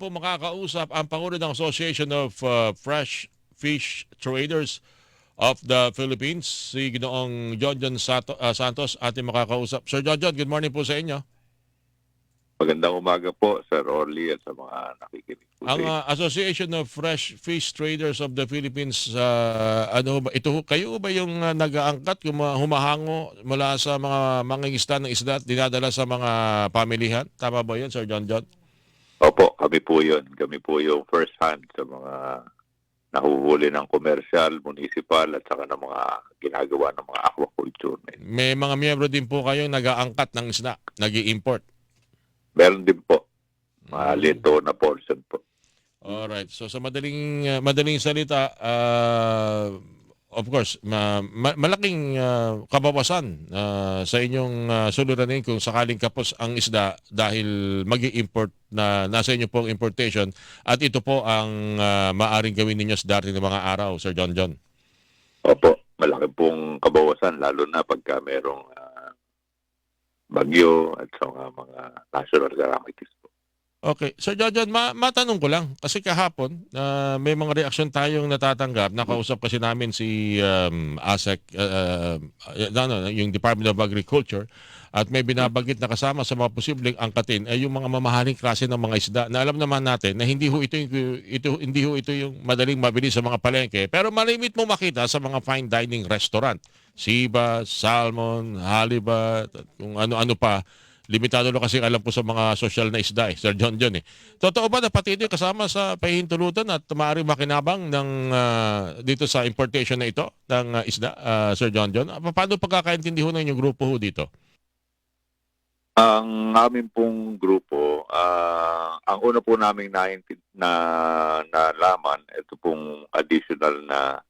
po makakausap ang Pangulo ng Association of Fresh Fish Traders of the Philippines, si Ginoong Santos, ating makakausap. Sir John, good morning po sa inyo. Magandang umaga po, Sir Orly, at sa mga nakikinig po sa Ang inyo. Association of Fresh Fish Traders of the Philippines, kayo ba yung nag-aangkat, humahango mula sa mga mangingisda ng isda at dinadala sa mga pamilihan? Tama ba yun, Sir John? Opo, kami po yun. Kami po yung first hand sa mga nahuhuli ng commercial, municipal, at saka ng mga ginagawa ng mga aquaculture. May mga miyembro din po kayong nag-aangkat ng isda, nag-i-import? Meron din po, lito na portion po. Alright. So sa madaling salita, of course, malaking kabawasan sa inyong suliranin kung sakaling kapos ang isda dahil magi-import na nasa inyo pong importation, at ito po ang maaring gawin ninyo sa darating ng mga araw, Sir John. Opo, malaki pong kabawasan, lalo na pagka merong bagyo at sa mga national calamities po. Okay. Sir John, matanong ko lang. Kasi kahapon, may mga reaksyon tayong natatanggap. Nakausap kasi namin si ASEC, yung Department of Agriculture, at may binabanggit na kasama sa mga posibleng angkatin ay yung mga mamahaling klase ng mga isda na alam naman natin na hindi ho ito yung madaling mabili sa mga palengke, pero malimit mo makita sa mga fine dining restaurant. Siba, salmon, halibut, kung ano-ano pa. Limitado lang kasi alam ko sa mga social na isda, Sir John eh. Totoo ba na pati ito kasama sa pahihintulutan at maaaring makinabang ng, dito sa importation na ito ng isda, Sir John? Paano pagkakaintindi ho ng inyong grupo ho dito? Ang amin pong grupo, ang una po namin nalaman, ito pong additional na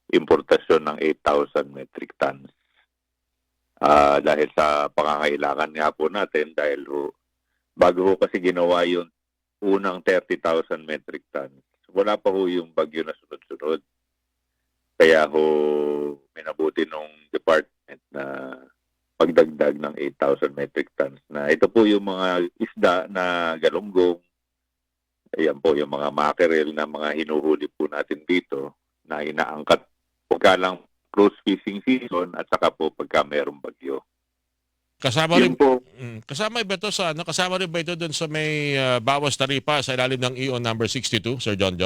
importasyon ng 8,000 metric tons. Dahil sa pangangailangan nga po natin, dahil bago ho kasi ginawa yung unang 30,000 metric tons, wala pa ho yung bagyo na sunod-sunod. Kaya ho minabuti nung department na pagdagdag ng 8,000 metric tons na ito po yung mga isda na galunggong, ayan po yung mga mackerel na mga hinuhuli po natin dito na inaangkat pagka lang close fishing season at saka po pagka merong bagyo. Kasama rin ba ito doon sa may bawas taripa sa ilalim ng EO number 62, Sir John?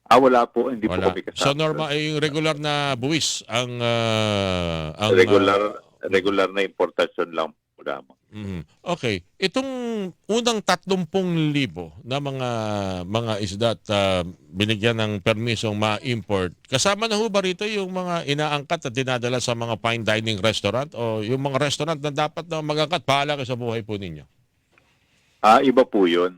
Wala po, hindi Wala. po kami kasama. So normal ay yung regular na buwis ang regular na importasyon lang po lamang. Okay. Itong unang 30,000 na mga isda at binigyan ng permisong ma-import, kasama na ho ba rito yung mga inaangkat at dinadala sa mga fine dining restaurant o yung mga restaurant na dapat na mag-angkat pahala sa buhay po ninyo? Iba po yun.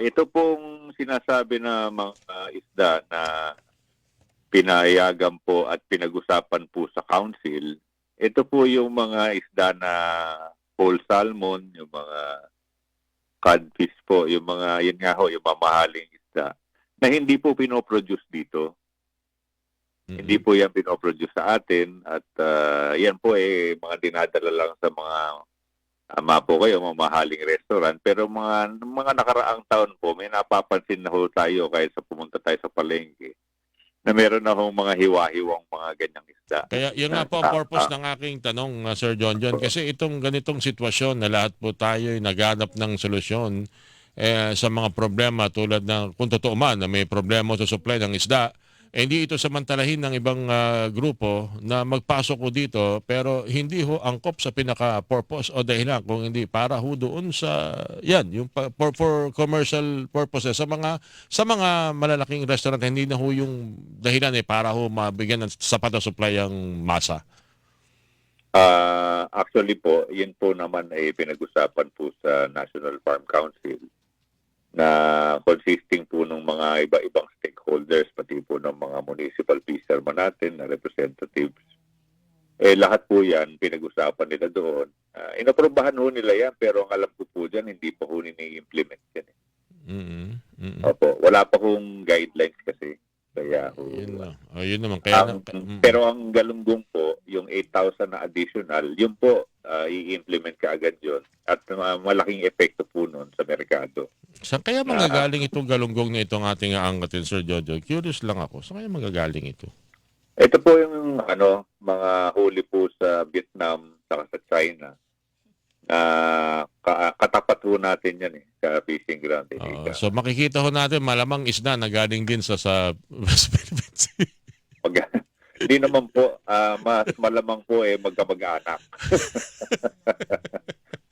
Ito pong sinasabi na mga isda na pinayagan po at pinag-usapan po sa council, ito po yung mga isda na whole salmon, yung mga codfish po, yung mga, yun nga ho, yung mamahaling isda, na hindi po pinoproduce dito. Hindi po yan pinoproduce sa atin at yan po mga dinadala lang sa mga po kayo, mamahaling restaurant. Pero mga nakaraang taon po, may napapansin na ho tayo kahit sa pumunta tayo sa palengke na meron na hong mga hiwa-hiwang mga ganyang isda. Kaya yun nga po ang purpose ng aking tanong, Sir John. Kasi itong ganitong sitwasyon na lahat po tayo ay naghanap ng solusyon sa mga problema tulad ng, kung totoo man na may problema sa supply ng isda, hindi ito samantalahin ng ibang grupo na magpasok ko dito pero hindi ho angkop sa pinaka-purpose o dahilan, kung hindi para ho doon sa yung for commercial purposes sa mga malalaking restaurant, hindi na ho yung dahilan para ho mabigyan ng sapat na supply ang masa. Actually po, yun po naman ay pinag-usapan po sa National Farm Council na consisting po ng mga iba-ibang stakeholders, pati po ng mga municipal fishermen natin na representatives. Lahat po yan, pinag-usapan nila doon. Inaprobahan ho nila yan, pero ang alam ko po dyan, hindi pa ho nini-implement yan. Opo, wala pa hong guidelines kasi. Kaya yun naman. Pero ang galunggong po, yung 8,000 na additional, yun po, i-implement ka agad yun. At malaking epekto po nun sa merkado. Saan kaya manggagaling itong galunggong na itong ating aangkatin, Sir Jojo? Curious lang ako. Saan kaya manggagaling ito? Ito po yung mga huli po sa Vietnam saka sa China na katapat ho natin yan sa fishing ground. So makikita ho natin malamang isda na galing din sa West Philippine Sea. Hindi naman po, mas malamang po magkamag-anak.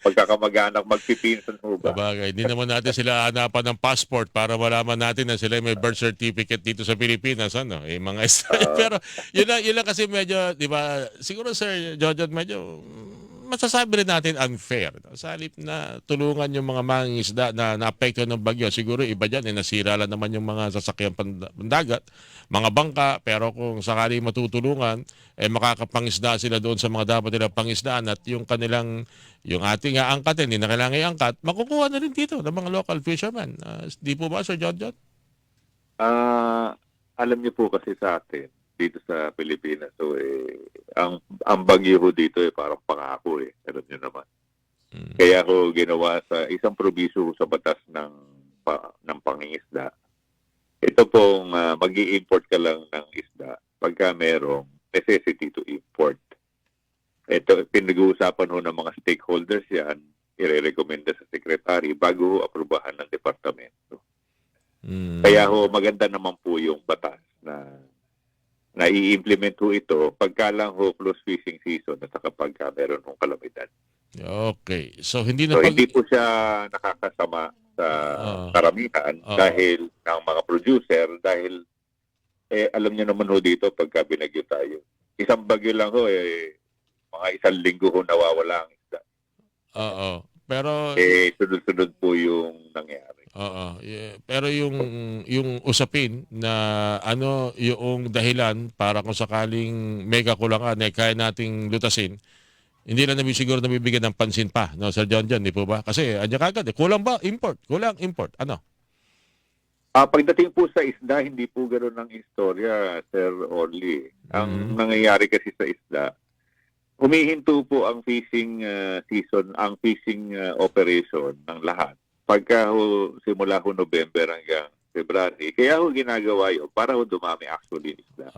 Pagkakamag-anak, magpipinsan ho ba? Sabagay, hindi naman natin sila hanapan ng passport para malaman natin na sila may birth certificate dito sa Pilipinas, ano? Mga pero yun lang kasi medyo, di ba, siguro Sir Jojo, medyo masasabi rin natin unfair. Sa halip na tulungan yung mga mangingisda na naapekto ng bagyo, siguro iba dyan, nasira lang naman yung mga sasakyan pandagat, mga bangka, pero kung sakali matutulungan, makakapangisda sila doon sa mga dapat nilang pangisdaan at yung kanilang, yung ating angkatin, hindi na kailangan iangkat, makukuha na rin dito ng mga local fishermen. Di po ba, Sir John? Alam niyo po kasi sa atin, dito sa Pilipinas, so ang bagyo ho dito parang pangako alam niyo naman. Kaya ho ginawa sa isang probiso sa batas ng pangingisda. Ito pong mag-i-import ka lang ng isda pagka merong necessity to import. Ito pinag-uusapan ho ng mga stakeholders yan, irerekomenda sa secretary bago ho aprubahan ng departamento. Kaya ho maganda naman po yung batas na i-implement ho ito pagka lang ho close fishing season at saka pagka meron hong kalamidad. Okay. So hindi hindi po siya nakakasama sa karamihan dahil ng mga producer dahil alam niyo naman ho dito pagka binagyo tayo. Isang bagyo lang ho mga isang linggo ho nawawala ang isda. Pero sunod-sunod po yung nangyari. Pero yung usapin na yung dahilan para kung sakaling may kakulangan kaya nating lutasin, hindi lang namin siguro nabibigyan ng pansin pa, no, Sir John, di po ba? Kasi andyan kagad, kulang ba? Import. Kulang, import. Ano? Pagdating po sa isda, hindi po ganoon ang istorya, Sir Orly. Ang nangyayari kasi sa isda, humihinto po ang fishing season, ang fishing operation ng lahat. Pagka simula November hanggang February, kaya ginagawa yun para dumami actually isda.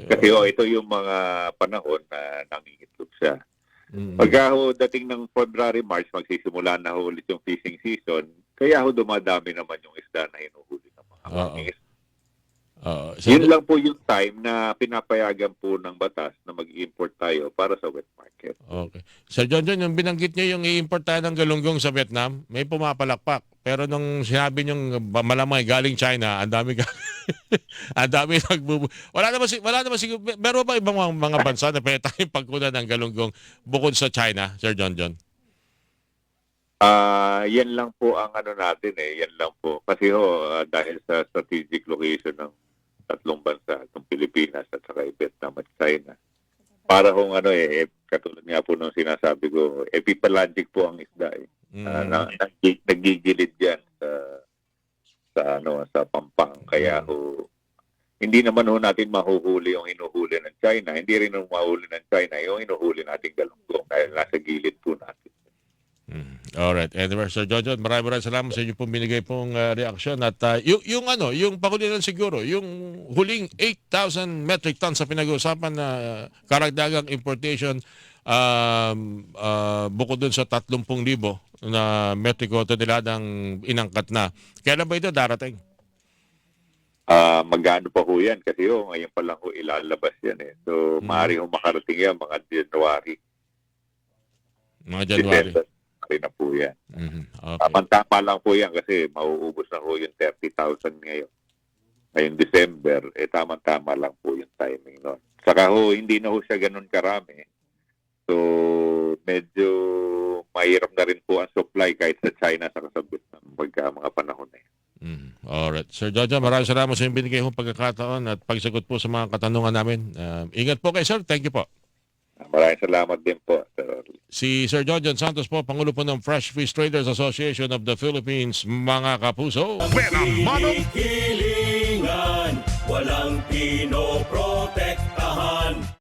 Kasi ito yung mga panahon na nangingitlog siya. Pagka dating ng February, March, magsisimula na ulit yung fishing season, kaya dumadami naman yung isda na hinuhuli ng mga mangingisda. Yun lang po yung time na pinapayagan po ng batas na mag-import tayo para sa wet market. Okay. Sir John, yung binanggit niyo yung i-import tayo ng galunggong sa Vietnam, may pumapalakpak. Pero nung sinabi niyo malamay galing China, ang dami wala naman siguro, meron ba ibang mga bansa na pwede tayong pagkunan ng galunggong bukod sa China, Sir John? Yan lang po ang natin yan lang po. Kasi dahil sa strategic location ng tatlong bansa, itong Pilipinas at saka Vietnam at China. Para katulad nga po nung sinasabi ko, epipelagic po ang isda nagigilid yan sa Pampang. Kaya hindi naman natin mahuhuli yung hinuhuli ng China. Hindi rin mahuli ng China yung hinuhuli nating galunggong dahil nasa gilid po natin. Alright. Anyway, Sir Jojo, maraming salamat sa inyo pong binigay pong reaksyon. At yung pakulinan siguro, yung huling 8,000 metric tons sa pinag-uusapan na karagdagang importation bukod dun sa 30,000 na metriko toneladang inangkat na. Kailan ba ito darating? Magano pa ho yan kasi ngayon pa lang ilalabas yan So, maaari makarating yan mga January. Mga January. December na po yan. Okay. Tama lang po yan kasi mauubos na ho yung 30,000 ngayon. Ngayong December, tama-tama lang po yung timing nun. Saka hindi na siya ganun karami. So, medyo mahirap na rin po ang supply kahit sa China sa kasabot ng mga panahon Alright. Sir Jojo, maraming salamat sa binigay mong pagkakataon at pagsagot po sa mga katanungan namin. Ingat po kayo, sir. Thank you po. Maraming salamat din po, Sir Orly. Si Sir John Santos po, Pangulo po ng Fresh Fish Traders Association of the Philippines, mga kapuso. Hilingan, walang pinoprotektahan.